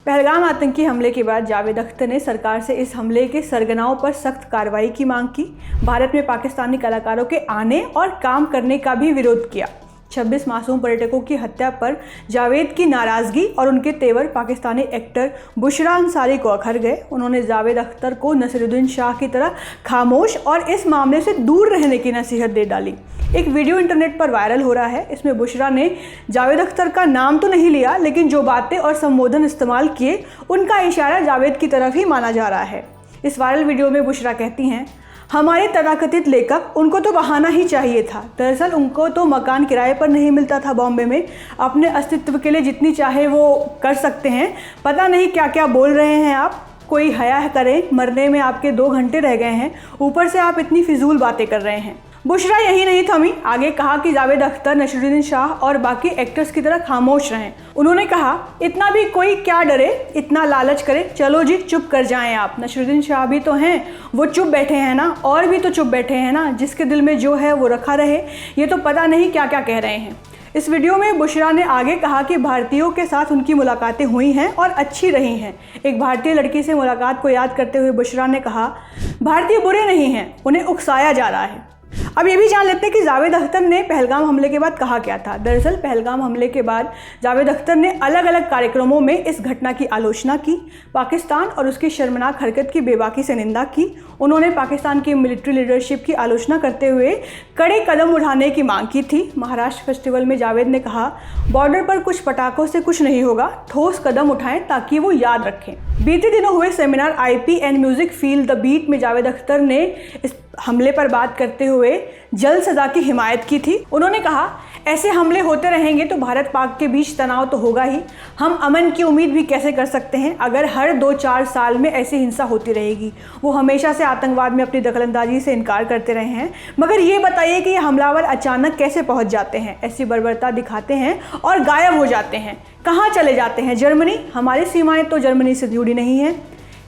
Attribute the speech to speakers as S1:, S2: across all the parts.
S1: पहलगाम आतंकी हमले के बाद जावेद अख्तर ने सरकार से इस हमले के सरगनाओं पर सख्त कार्रवाई की मांग की। भारत में पाकिस्तानी कलाकारों के आने और काम करने का भी विरोध किया। 26 मासूम पर्यटकों की हत्या पर जावेद की नाराज़गी और उनके तेवर पाकिस्तानी एक्टर बुशरा अंसारी को अखर गए। उन्होंने जावेद अख्तर को नसीरुद्दीन शाह की तरह खामोश और इस मामले से दूर रहने की नसीहत दे डाली। एक वीडियो इंटरनेट पर वायरल हो रहा है। इसमें बुशरा ने जावेद अख्तर का नाम तो नहीं लिया, लेकिन जो बातें और संबोधन इस्तेमाल किए उनका इशारा जावेद की तरफ ही माना जा रहा है। इस वायरल वीडियो में बुशरा कहती हैं, हमारे तथाकथित लेखक, उनको तो बहाना ही चाहिए था। दरअसल उनको तो मकान किराए पर नहीं मिलता था बॉम्बे में। अपने अस्तित्व के लिए जितनी चाहे वो कर सकते हैं। पता नहीं क्या क्या बोल रहे हैं आप। कोई हया करें, मरने में आपके 2 घंटे रह गए हैं, ऊपर से आप इतनी फिजूल बातें कर रहे हैं। बुशरा यही नहीं थमी, आगे कहा कि जावेद अख्तर, नसीरुद्दीन शाह और बाकी एक्टर्स की तरह खामोश रहें। उन्होंने कहा, इतना भी कोई क्या डरे, इतना लालच करे, चलो जी चुप कर जाएं आप। नसीरुद्दीन शाह भी तो हैं, वो चुप बैठे हैं ना, और भी तो चुप बैठे हैं ना। जिसके दिल में जो है वो रखा रहे। ये तो पता नहीं क्या क्या कह रहे हैं। इस वीडियो में बुशरा ने आगे कहा कि भारतीयों के साथ उनकी मुलाकातें हुई हैं और अच्छी रही हैं। एक भारतीय लड़की से मुलाकात को याद करते हुए बुशरा ने कहा, भारतीय बुरे नहीं हैं, उन्हें उकसाया जा रहा है। अब ये भी जान लेते हैं कि जावेद अख्तर ने पहलगाम हमले के बाद कहा क्या था। दरअसल पहलगाम हमले के बाद जावेद अख्तर ने अलग अलग कार्यक्रमों में इस घटना की आलोचना की। पाकिस्तान और उसकी शर्मनाक हरकत की बेबाकी से निंदा की। उन्होंने पाकिस्तान की मिलिट्री लीडरशिप की आलोचना करते हुए कड़े कदम उठाने की मांग की थी। महाराष्ट्र फेस्टिवल में जावेद ने कहा, बॉर्डर पर कुछ पटाखों से कुछ नहीं होगा, ठोस कदम उठाएं ताकि वो याद रखें। बीते दिनों हुए seminar IP and music feel the beat में जावेद अख्तर ने इस हमले पर बात करते हुए जल्द सज़ा की हिमायत की थी। उन्होंने कहा, ऐसे हमले होते रहेंगे तो भारत पाक के बीच तनाव तो होगा ही। हम अमन की उम्मीद भी कैसे कर सकते हैं अगर हर 2-4 साल में ऐसी हिंसा होती रहेगी। वो हमेशा से आतंकवाद में अपनी दखलंदाजी से इनकार करते रहे हैं, मगर ये बताइए कि ये हमलावर अचानक कैसे पहुंच जाते हैं, ऐसी बर्बरता दिखाते हैं और गायब हो जाते हैं। कहाँ चले जाते हैं? जर्मनी? हमारी सीमाएं तो जर्मनी से जुड़ी नहीं हैं।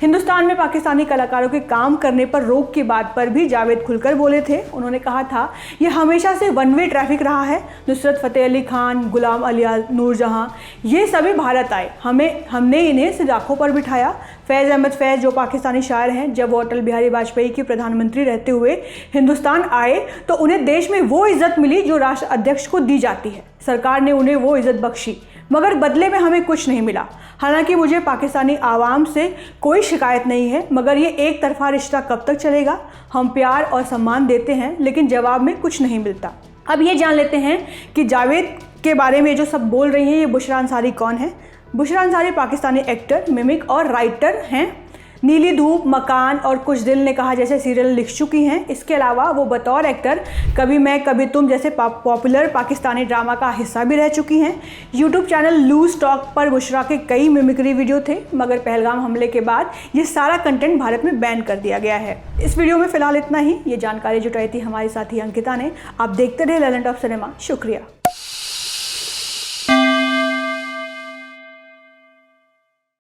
S1: हिंदुस्तान में पाकिस्तानी कलाकारों के काम करने पर रोक की बात पर भी जावेद खुलकर बोले थे। उन्होंने कहा था, ये हमेशा से वन वे ट्रैफिक रहा है। नुसरत फ़तेह अली खान, गुलाम अली नूरजहां, ये सभी भारत आए, हमने इन्हें सिर्फ आँखों पर बिठाया। फैज़ अहमद फैज़ जो पाकिस्तानी शायर हैं, जब वो अटल बिहारी वाजपेयी के प्रधानमंत्री रहते हुए हिंदुस्तान आए तो उन्हें देश में वो इज़्ज़त मिली जो राष्ट्र अध्यक्ष को दी जाती है। सरकार ने उन्हें वो इज़्ज़त बख्शी, मगर बदले में हमें कुछ नहीं मिला। हालांकि मुझे पाकिस्तानी आवाम से कोई शिकायत नहीं है, मगर ये एक तरफा रिश्ता कब तक चलेगा? हम प्यार और सम्मान देते हैं, लेकिन जवाब में कुछ नहीं मिलता। अब ये जान लेते हैं कि जावेद के बारे में जो सब बोल रही हैं, ये बुशरा अंसारी कौन है। बुशरा अंसारी पाकिस्तानी एक्टर, मिमिक और राइटर हैं। नीली धूप, मकान और कुछ दिल ने कहा जैसे सीरियल लिख चुकी हैं। इसके अलावा वो बतौर एक्टर कभी मैं कभी तुम जैसे पॉपुलर पाकिस्तानी ड्रामा का हिस्सा भी रह चुकी हैं। यूट्यूब चैनल लूज टॉक पर बुशरा के कई मिमिक्री वीडियो थे, मगर पहलगाम हमले के बाद ये सारा कंटेंट भारत में बैन कर दिया गया है। इस वीडियो में फ़िलहाल इतना ही। ये जानकारी जुटाई थी हमारी साथी अंकिता ने। आप देखते रहे लैलेंड ऑफ सिनेमा। शुक्रिया।